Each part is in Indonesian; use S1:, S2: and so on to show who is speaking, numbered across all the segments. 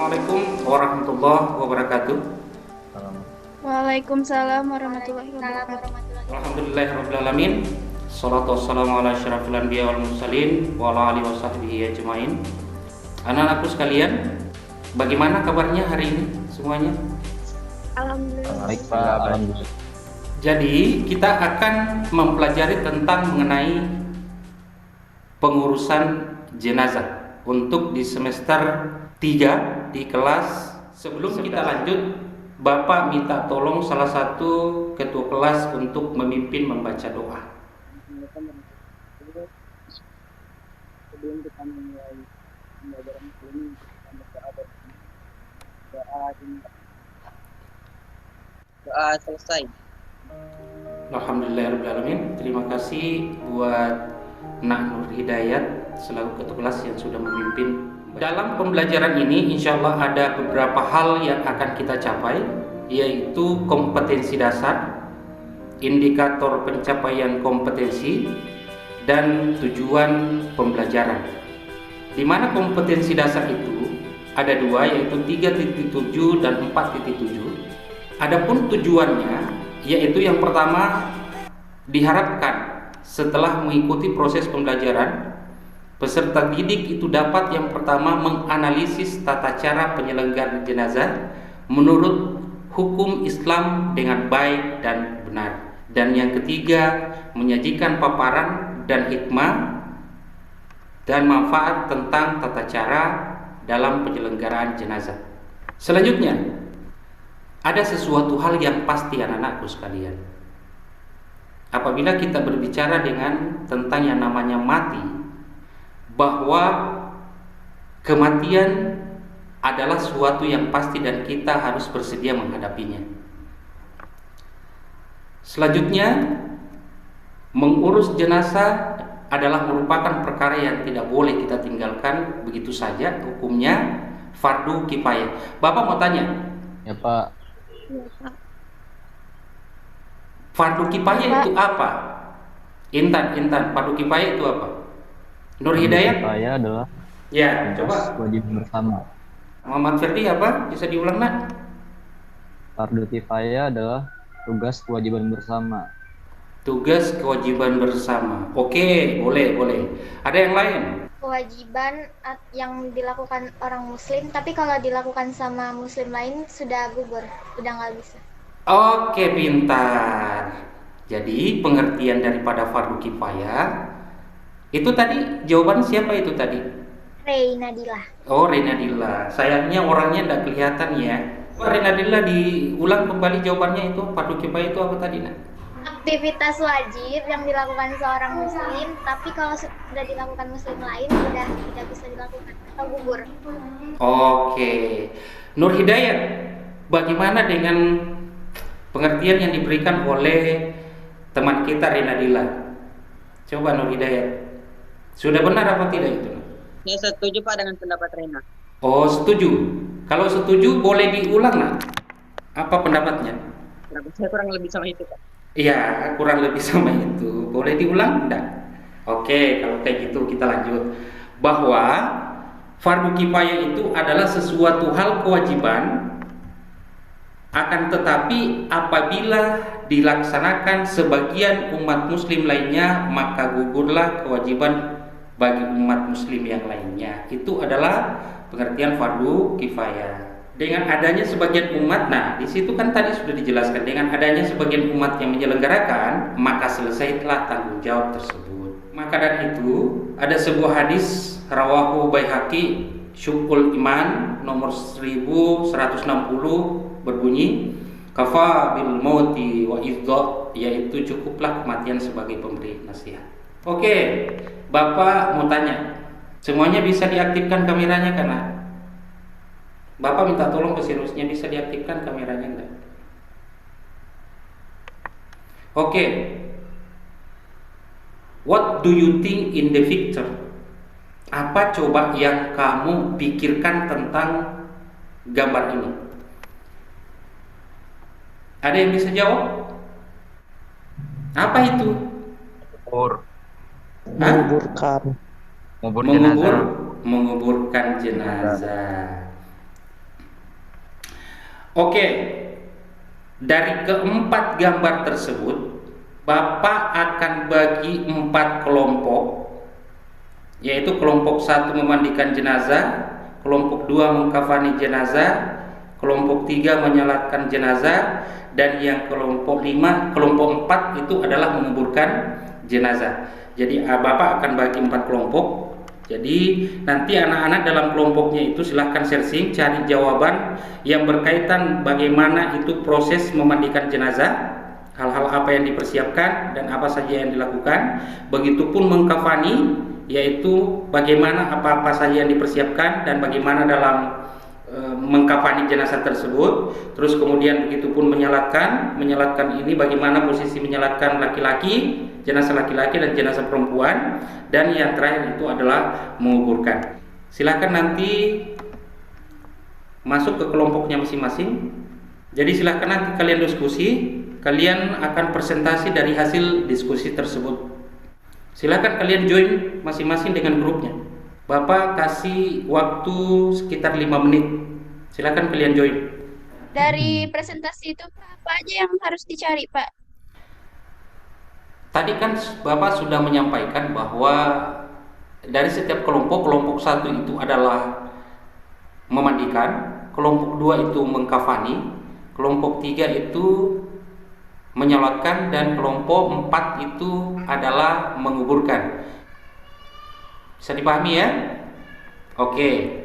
S1: Assalamualaikum warahmatullahi wabarakatuh.
S2: Waalaikumsalam warahmatullahi wabarakatuh.
S1: Alhamdulillahirrabbilalamin. Salatu wassalamu ala asyrafil anbiya wal mursalin wa ala alihi wasahbihi ajmain. Anak-anakku sekalian, bagaimana kabarnya hari ini semuanya?
S2: Alhamdulillah.
S3: Baik Pak, alhamdulillah.
S1: Jadi kita akan mempelajari tentang mengenai pengurusan jenazah untuk di semester 3 di kelas. Sebelum kita lanjut, Bapak minta tolong salah satu ketua kelas untuk memimpin membaca doa.
S4: Sebelum kita memulai pembelajaran ini, kita berdoa doa selesai.
S1: Alhamdulillahirrahmanirrahim. Terima kasih buat Nak Nur Hidayat selaku ketua kelas yang sudah memimpin. Dalam pembelajaran ini insya Allah ada beberapa hal yang akan kita capai, yaitu kompetensi dasar, indikator pencapaian kompetensi, dan tujuan pembelajaran. Di mana kompetensi dasar itu ada dua, yaitu 3.7 dan 4.7. Adapun tujuannya yaitu yang pertama, diharapkan setelah mengikuti proses pembelajaran, peserta didik itu dapat yang pertama menganalisis tata cara penyelenggaraan jenazah menurut hukum Islam dengan baik dan benar. Dan yang ketiga, menyajikan paparan dan hikmah dan manfaat tentang tata cara dalam penyelenggaraan jenazah. Selanjutnya, ada sesuatu hal yang pasti anak-anakku sekalian. Apabila kita berbicara tentang yang namanya mati, bahwa kematian adalah suatu yang pasti dan kita harus bersedia menghadapinya. Selanjutnya, mengurus jenazah adalah merupakan perkara yang tidak boleh kita tinggalkan begitu saja. Hukumnya fardu kifayah. Bapak mau tanya?
S3: Ya Pak,
S1: Fardu kifayah itu apa? Intan, fardu kifayah itu apa? Nur Hidayat?
S3: saya adalah
S1: Ya,
S3: tugas
S1: coba.
S3: kewajiban bersama.
S1: Muhammad Firdi apa? Bisa diulang, Nak?
S3: Fardu kifayah adalah tugas kewajiban bersama.
S1: Tugas kewajiban bersama. Oke, boleh. Ada yang lain?
S2: Kewajiban yang dilakukan orang muslim, tapi kalau dilakukan sama muslim lain sudah gugur, udah nggak bisa.
S1: Oke, pintar. Jadi pengertian daripada fardu kifayah itu tadi, jawaban siapa itu tadi?
S2: Nadila.
S1: Oh, Renadilla. Sayangnya orangnya tidak kelihatan ya. Renadilla, diulang kembali jawabannya itu. Fardu kifayah itu apa tadi, Nak?
S2: Aktivitas wajib yang dilakukan seorang muslim, tapi kalau sudah dilakukan muslim lain sudah tidak bisa dilakukan atau gugur.
S1: Oke. Nur Hidayat, bagaimana dengan pengertian yang diberikan oleh teman kita Renadilla? Coba Nur Hidayat, sudah benar apa tidak itu?
S4: Saya setuju Pak dengan pendapat Rena.
S1: Oh, setuju. Kalau setuju boleh diulang, Nak. Apa pendapatnya?
S4: Pendapat saya kurang lebih sama itu Pak.
S1: Iya, kurang lebih sama itu. Boleh diulang enggak? Oke, kalau kayak gitu kita lanjut. Bahwa fardu kifayah itu adalah sesuatu hal kewajiban, akan tetapi apabila dilaksanakan sebagian umat muslim lainnya, maka gugurlah kewajiban bagi umat muslim yang lainnya. Itu adalah pengertian fardu kifayah. Dengan adanya sebagian umat, nah di situ kan tadi sudah dijelaskan, dengan adanya sebagian umat yang menyelenggarakan, maka selesailah tanggung jawab tersebut. Maka dari itu ada sebuah hadis rawahu Baihaqi Syu'ul Iman nomor 1160 berbunyi, kafa bil mauti wa idzah, yaitu cukuplah kematian sebagai pemberi nasihat. Oke, Bapak mau tanya, semuanya bisa diaktifkan kameranya karena Bapak minta tolong ke Sirusnya, bisa diaktifkan kameranya enggak? Oke. What do you think in the picture? Apa coba yang kamu pikirkan tentang gambar ini? Ada yang bisa jawab? Apa itu?
S3: Menguburkan jenazah.
S1: Menguburkan jenazah. Oke, dari keempat gambar tersebut, Bapak akan bagi 4 kelompok, yaitu kelompok 1 memandikan jenazah, kelompok 2 mengkafani jenazah, kelompok 3 menyolatkan jenazah, dan yang kelompok 4 itu adalah menguburkan jenazah. Jadi Bapak akan bagi 4 kelompok. Jadi nanti anak-anak dalam kelompoknya itu silahkan searching, cari jawaban yang berkaitan bagaimana itu proses memandikan jenazah, hal-hal apa yang dipersiapkan dan apa saja yang dilakukan. Begitupun mengkafani, yaitu bagaimana apa-apa saja yang dipersiapkan dan bagaimana dalam mengkafani jenazah tersebut. Terus kemudian begitupun menyalatkan ini bagaimana posisi menyalatkan laki-laki, jenazah laki-laki dan jenazah perempuan, dan yang terakhir itu adalah menguburkan. Silakan nanti masuk ke kelompoknya masing-masing. Jadi silakan nanti kalian diskusi, kalian akan presentasi dari hasil diskusi tersebut. Silakan kalian join masing-masing dengan grupnya. Bapak kasih waktu sekitar 5 menit. Silakan kalian join.
S5: Dari presentasi itu apa aja yang harus dicari, Pak?
S1: Tadi kan Bapak sudah menyampaikan bahwa dari setiap kelompok, kelompok 1 itu adalah memandikan, kelompok 2 itu mengkafani, kelompok 3 itu menyolatkan, dan kelompok 4 itu adalah menguburkan. Bisa dipahami ya? Oke.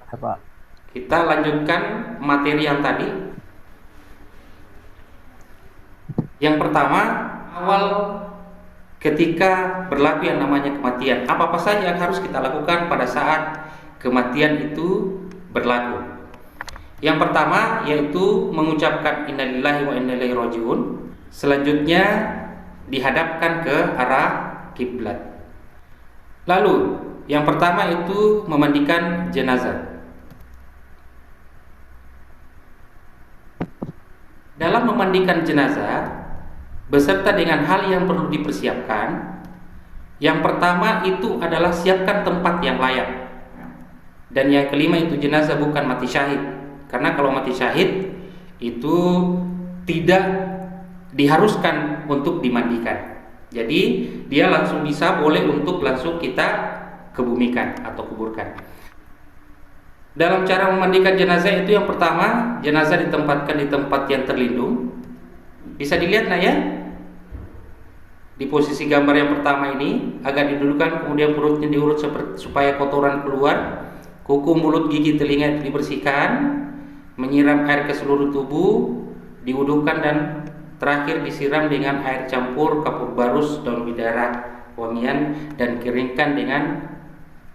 S3: Ya, Pak.
S1: Kita lanjutkan materi yang tadi. Yang pertama, awal ketika berlaku yang namanya kematian. Apa-apa saja yang harus kita lakukan pada saat kematian itu berlaku. Yang pertama yaitu mengucapkan innalillahi wa inna ilaihi rajiun. Selanjutnya dihadapkan ke arah kiblat. Lalu yang pertama itu memandikan jenazah. Dalam memandikan jenazah beserta dengan hal yang perlu dipersiapkan, yang pertama itu adalah siapkan tempat yang layak. Dan yang kelima itu jenazah bukan mati syahid. Karena kalau mati syahid itu tidak diharuskan untuk dimandikan. Jadi dia langsung boleh untuk langsung kita kebumikan atau kuburkan. Dalam cara memandikan jenazah itu yang pertama, jenazah ditempatkan di tempat yang terlindung. Bisa dilihat ya? Di posisi gambar yang pertama ini agak didudukan, kemudian perutnya diurut supaya kotoran keluar. Kuku, mulut, gigi, telinga dibersihkan. Menyiram air ke seluruh tubuh, diwudukan, dan terakhir disiram dengan air campur kapur barus, daun bidara, wangian, dan keringkan dengan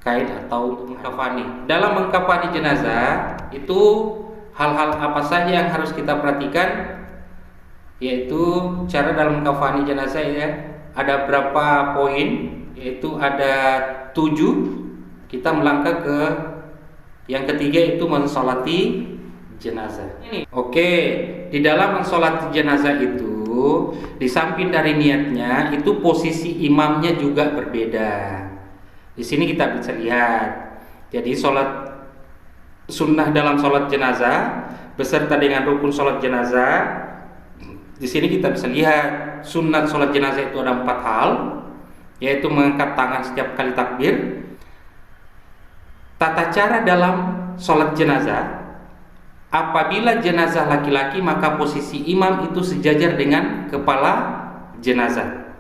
S1: kain atau untuk mengkafani. Dalam mengkafani jenazah itu hal-hal apa saja yang harus kita perhatikan, yaitu cara dalam mengkafani jenazah ya. Ada berapa poin, yaitu ada 7. Kita melangkah ke yang ketiga, itu mensolati jenazah. Oke, di dalam mensolati jenazah itu di samping dari niatnya itu posisi imamnya juga berbeda. Di sini kita bisa lihat. Jadi sholat sunnah dalam sholat jenazah beserta dengan rukun sholat jenazah. Di sini kita bisa lihat sunat sholat jenazah itu ada 4 hal, yaitu mengangkat tangan setiap kali takbir. Tata cara dalam sholat jenazah, apabila jenazah laki-laki maka posisi imam itu sejajar dengan kepala jenazah.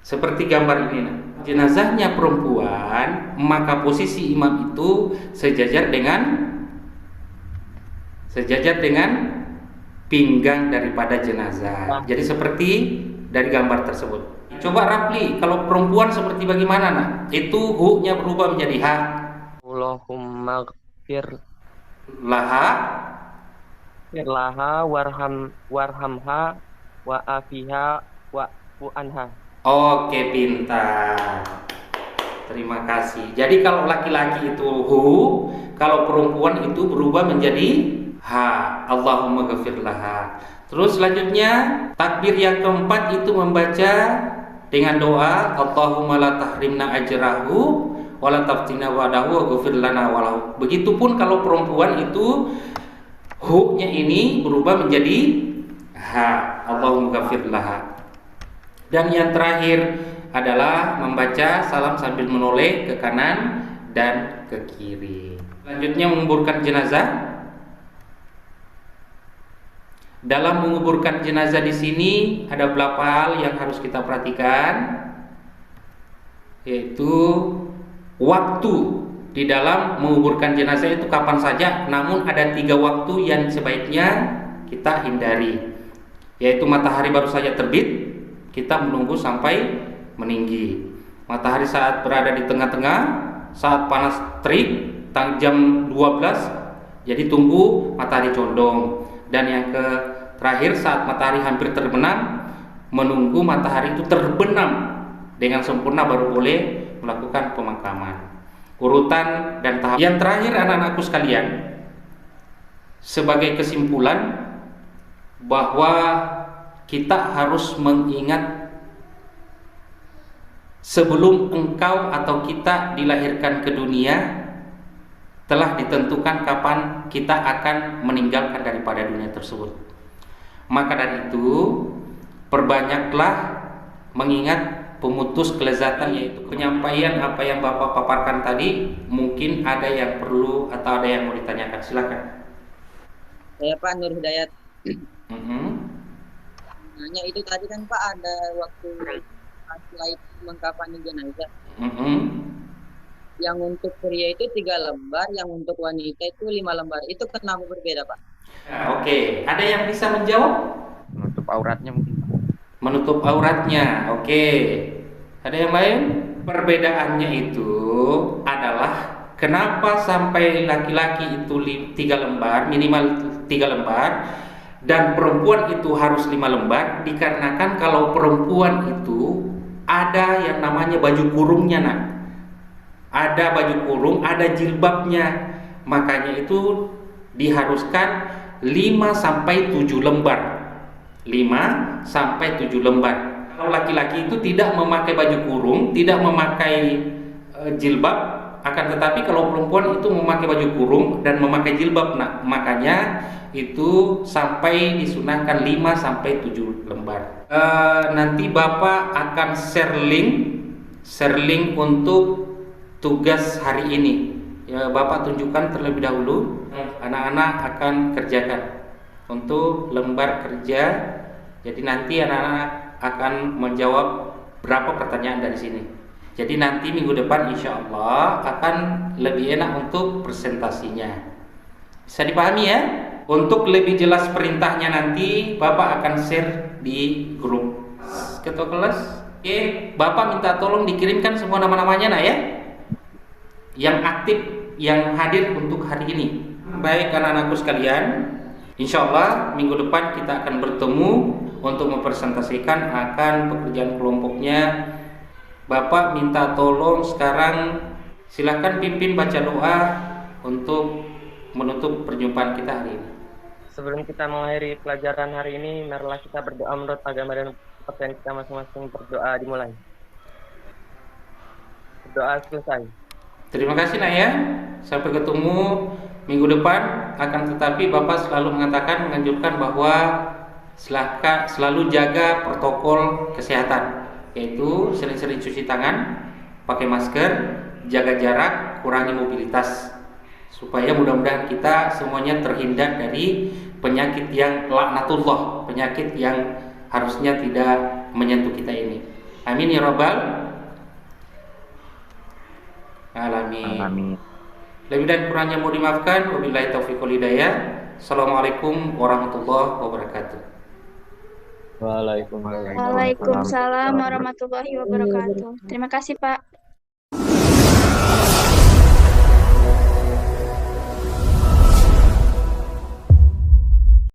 S1: Seperti gambar ini. Jenazahnya perempuan, maka posisi imam itu sejajar dengan pinggang daripada jenazah. Jadi seperti dari gambar tersebut. Coba Rapli, kalau perempuan seperti bagaimana nak? Itu hu-nya berubah menjadi ha.
S6: Allahumma gfir
S1: laha
S6: warhamha wa afiha wa anha.
S1: Oke, pintar. Terima kasih. Jadi kalau laki-laki itu hu, kalau perempuan itu berubah menjadi ha. Allahumma ghafir laha. Terus selanjutnya takbir yang keempat itu membaca dengan doa Allahumma la tahrimna ajrahu wa la taftina wa'dahu wa ghafir lana walahu. Begitupun kalau perempuan itu Hu-nya ini berubah menjadi ha. Allahumma ghafir laha. Dan yang terakhir adalah membaca salam sambil menoleh ke kanan dan ke kiri. Selanjutnya menguburkan jenazah. Dalam menguburkan jenazah di sini ada beberapa hal yang harus kita perhatikan, yaitu waktu di dalam menguburkan jenazah itu kapan saja. Namun ada 3 waktu yang sebaiknya kita hindari, yaitu matahari baru saja terbit, kita menunggu sampai meninggi. Matahari saat berada di tengah-tengah, saat panas terik jam 12, jadi tunggu matahari condong. Dan yang terakhir saat matahari hampir terbenam, menunggu matahari itu terbenam dengan sempurna baru boleh melakukan pemakaman. Urutan dan tahap. Yang terakhir anak-anakku sekalian, sebagai kesimpulan bahwa kita harus mengingat sebelum engkau atau kita dilahirkan ke dunia telah ditentukan kapan kita akan meninggalkan daripada dunia tersebut. Maka dari itu perbanyaklah mengingat pemutus kelezatan, yaitu penyampaian apa yang Bapak paparkan tadi. Mungkin ada yang perlu atau ada yang mau ditanyakan, silakan.
S4: Saya Pak Nur Hidayat. Nanya itu tadi kan Pak ada waktu slide mengkafani jenazah. Yang untuk pria itu 3 lembar, yang untuk wanita itu 5 lembar. Itu kenapa berbeda Pak?
S1: Oke, ada yang bisa menjawab?
S6: Menutup auratnya mungkin, Pak.
S1: Menutup auratnya, oke. Ada yang lain? Perbedaannya itu adalah kenapa sampai laki-laki itu 3 lembar, minimal 3 lembar, dan perempuan itu harus 5 lembar. Dikarenakan kalau perempuan itu ada yang namanya baju kurungnya, nak. Ada baju kurung, ada jilbabnya. Makanya itu diharuskan 5 sampai 7 lembar. 5 sampai 7 lembar. Kalau laki-laki itu tidak memakai baju kurung, tidak memakai jilbab, akan tetapi kalau perempuan itu memakai baju kurung dan memakai jilbab, nah, makanya itu sampai disunahkan 5 sampai 7 lembar. Nanti Bapak akan share link untuk tugas hari ini. Ya, Bapak tunjukkan terlebih dahulu. Anak-anak akan kerjakan untuk lembar kerja. Jadi nanti anak-anak akan menjawab berapa pertanyaan dari sini. Jadi nanti minggu depan insya Allah akan lebih enak untuk presentasinya. Bisa dipahami ya? Untuk lebih jelas perintahnya nanti Bapak akan share di grup ketua kelas. Oke, Bapak minta tolong dikirimkan semua nama-namanya nak ya, yang aktif, yang hadir untuk hari ini. Baik anak-anakku sekalian, insya Allah minggu depan kita akan bertemu untuk mempresentasikan akan pekerjaan kelompoknya. Bapak minta tolong sekarang silakan pimpin baca doa untuk menutup perjumpaan kita hari ini.
S6: Sebelum kita mengakhiri pelajaran hari ini, marilah kita berdoa menurut agama dan kepercayaan kita masing-masing. Berdoa dimulai. Berdoa selesai.
S1: Terima kasih nak ya. Sampai ketemu minggu depan. Akan tetapi Bapak selalu menganjurkan bahwa selalu jaga protokol kesehatan, yaitu sering-sering cuci tangan, pakai masker, jaga jarak, kurangi mobilitas, supaya mudah-mudahan kita semuanya terhindar dari penyakit yang laknatullah, penyakit yang harusnya tidak menyentuh kita ini. Amin ya rabbal alamin.
S6: Amin.
S1: Lebih dan kurangnya mau dimaafkan. Wabillahi taufiq wal hidayah. Assalamualaikum warahmatullahi wabarakatuh.
S3: Waalaikumsalam.
S5: Waalaikumsalam warahmatullahi wabarakatuh. Terima kasih Pak.